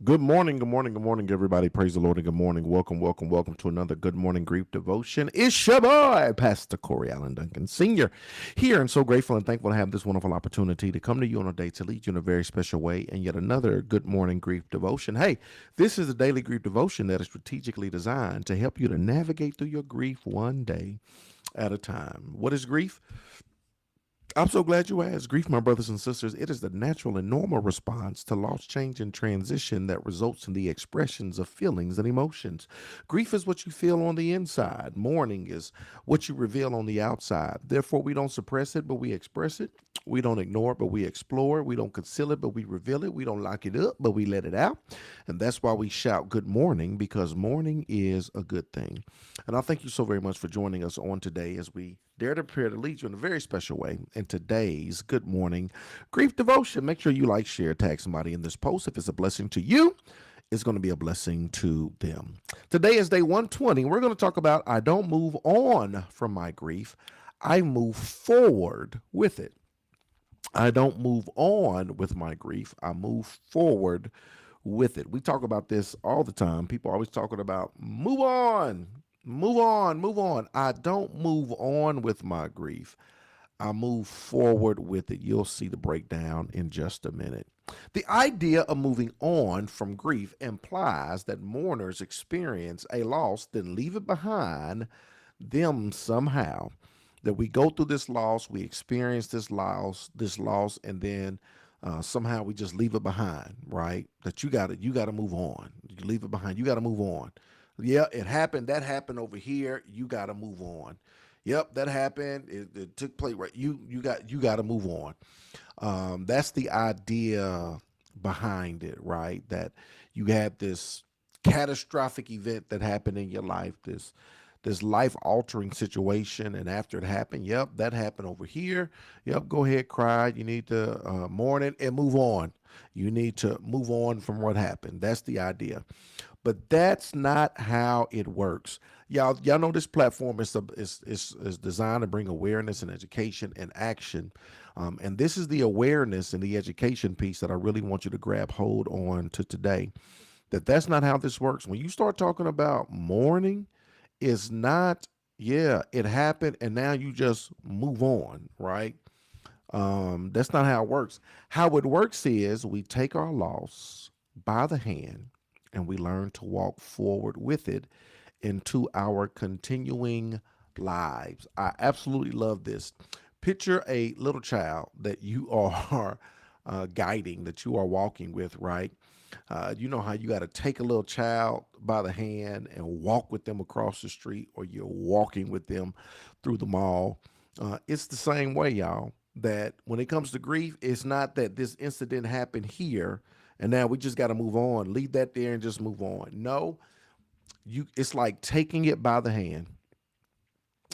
Good morning, good morning, good morning, everybody. Praise the Lord and good morning. Welcome, welcome, welcome to another Good Morning Grief Devotion. It's your boy, Pastor Corey Allen Duncan Sr. here, and so grateful and thankful to have this wonderful opportunity to come to you on a day to lead you in a very special way and yet another Good Morning Grief Devotion. Hey, this is a daily grief devotion that is strategically designed to help you to navigate through your grief one day at a time. What is grief? I'm so glad you asked. Grief, my brothers and sisters, it is the natural and normal response to loss, change, and transition that results in the expressions of feelings and emotions. Grief is what you feel on the inside. Mourning is what you reveal on the outside. Therefore, we don't suppress it, but we express it. We don't ignore it, but we explore it. We don't conceal it, but we reveal it. We don't lock it up, but we let it out. And that's why we shout good morning, because morning is a good thing. And I thank you so very much for joining us on today as we dare to prepare to lead you in a very special way in today's Good Morning Grief Devotion. Make sure you like, share, tag somebody in this post. If it's a blessing to you, it's going to be a blessing to them. Today is day 120. We're going to talk about I don't move on from my grief. I move forward with it. I don't move on with my grief. I move forward with it. We talk about this all the time. People are always talking about move on, move on, move on. I don't move on with my grief. I move forward with it. You'll see the breakdown in just a minute. The idea of moving on from grief implies that mourners experience a loss, then leave it behind them somehow. That we go through this loss, we experience this loss, and then somehow we just leave it behind, right? That you gotta move on. You leave it behind. You gotta move on. Yeah, it happened. That happened over here. You gotta move on. Yep, that happened. It took place. Right. You got to move on. That's the idea behind it, right? That you had this catastrophic event that happened in your life. This life altering situation, and after it happened, yep, that happened over here. Yep, go ahead, cry. You need to mourn it and move on. You need to move on from what happened. That's the idea. But that's not how it works. Y'all know this platform is designed to bring awareness and education and action. And this is the awareness and the education piece that I really want you to grab hold on to today. That's not how this works. When you start talking about mourning, it's not, yeah, it happened and now you just move on, right? That's not how it works. How it works is we take our loss by the hand and we learn to walk forward with it into our continuing lives. I absolutely love this. Picture a little child that you are guiding, that you are walking with, right? You know how you got to take a little child by the hand and walk with them across the street, or you're walking with them through the mall. It's the same way, y'all, that when it comes to grief, it's not that this incident happened here and now we just got to move on, leave that there and just move on. No, it's like taking it by the hand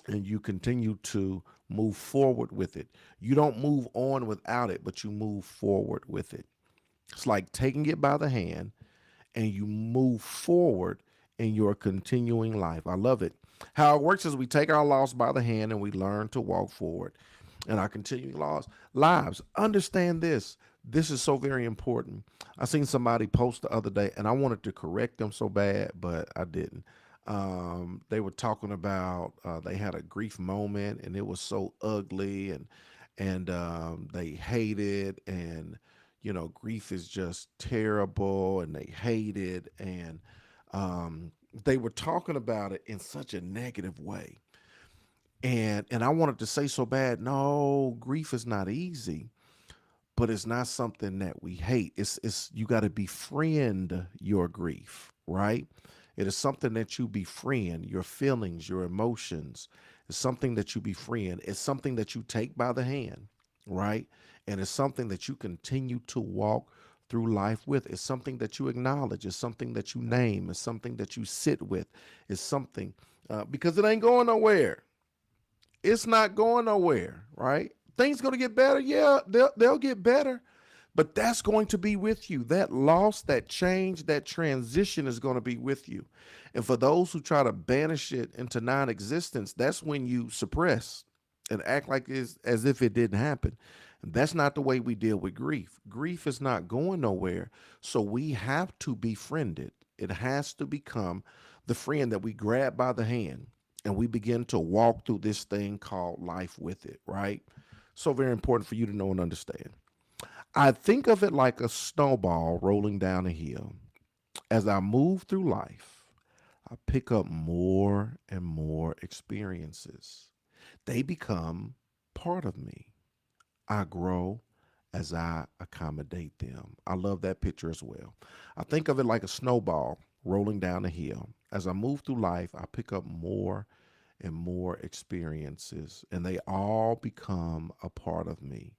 and you continue to move forward with it. You don't move on without it, but you move forward with it. It's like taking it by the hand and you move forward in your continuing life. I love it. How it works is we take our loss by the hand and we learn to walk forward in our continuing lives. Understand this. This is so very important. I seen somebody post the other day and I wanted to correct them so bad, but I didn't. They were talking about they had a grief moment and it was so ugly, and they hated, and grief is just terrible and they hate it, and they were talking about it in such a negative way. And I wanted to say so bad, no, grief is not easy, but it's not something that we hate. It's you got to befriend your grief, right? It is something that you befriend, your feelings, your emotions. It's something that you befriend. It's something that you take by the hand, right? And it's something that you continue to walk through life with. It's something that you acknowledge. It's something that you name. It's something that you sit with. It's something because it ain't going nowhere. It's not going nowhere, right? Things going to get better. Yeah, they'll get better. But that's going to be with you. That loss, that change, that transition is going to be with you. And for those who try to banish it into non-existence, that's when you suppress and act like it's as if it didn't happen. That's not the way we deal with grief. Grief is not going nowhere. So we have to befriend it. It has to become the friend that we grab by the hand and we begin to walk through this thing called life with it, right? So very important for you to know and understand. I think of it like a snowball rolling down a hill. As I move through life, I pick up more and more experiences. They become part of me. I grow as I accommodate them. I love that picture as well. I think of it like a snowball rolling down a hill. As I move through life, I pick up more and more experiences, and they all become a part of me.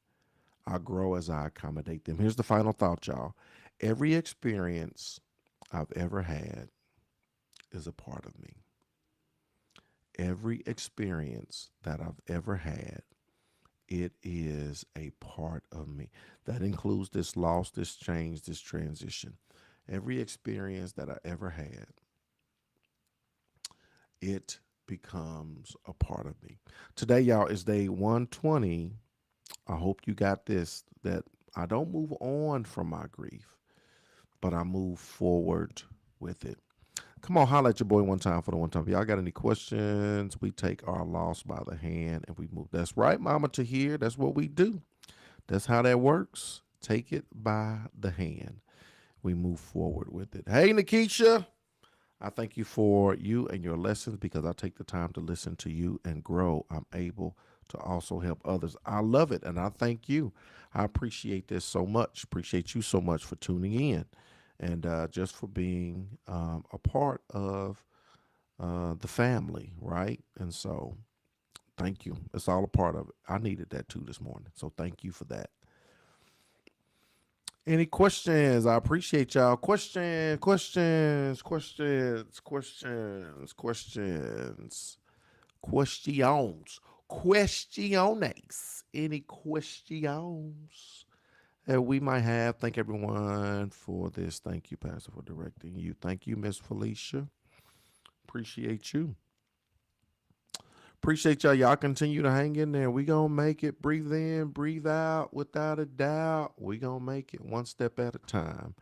I grow as I accommodate them. Here's the final thought, y'all. Every experience I've ever had is a part of me. Every experience that I've ever had, it is a part of me. That includes this loss, this change, this transition. Every experience that I ever had, it becomes a part of me. Today, y'all, is day 120. I hope you got this, that I don't move on from my grief, but I move forward with it. Come on, holla at your boy one time for the one time. If y'all got any questions, we take our loss by the hand and we move. That's right, Mama Tahir. That's what we do. That's how that works. Take it by the hand. We move forward with it. Hey, Nikisha. I thank you for you and your lessons because I take the time to listen to you and grow. I'm able to also help others. I love it and I thank you. I appreciate this so much. Appreciate you so much for tuning in and just for being a part of the family, right? And so thank you. It's all a part of it. I needed that too this morning. So thank you for that. Any questions? I appreciate y'all. Questiones. Any questions that we might have? Thank everyone for this. Thank you, Pastor, for directing you. Thank you, Miss Felicia. Appreciate you. Appreciate y'all. Y'all continue to hang in there. We gonna make it. Breathe in, breathe out. Without a doubt, we gonna make it one step at a time.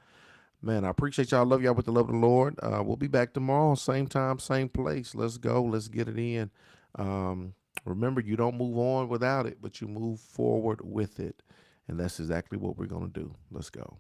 Man, I appreciate y'all. Love y'all with the love of the Lord. We'll be back tomorrow, same time, same place. Let's go. Let's get it in. Um, Remember, you don't move on without it, but you move forward with it. And that's exactly what we're gonna do. Let's go.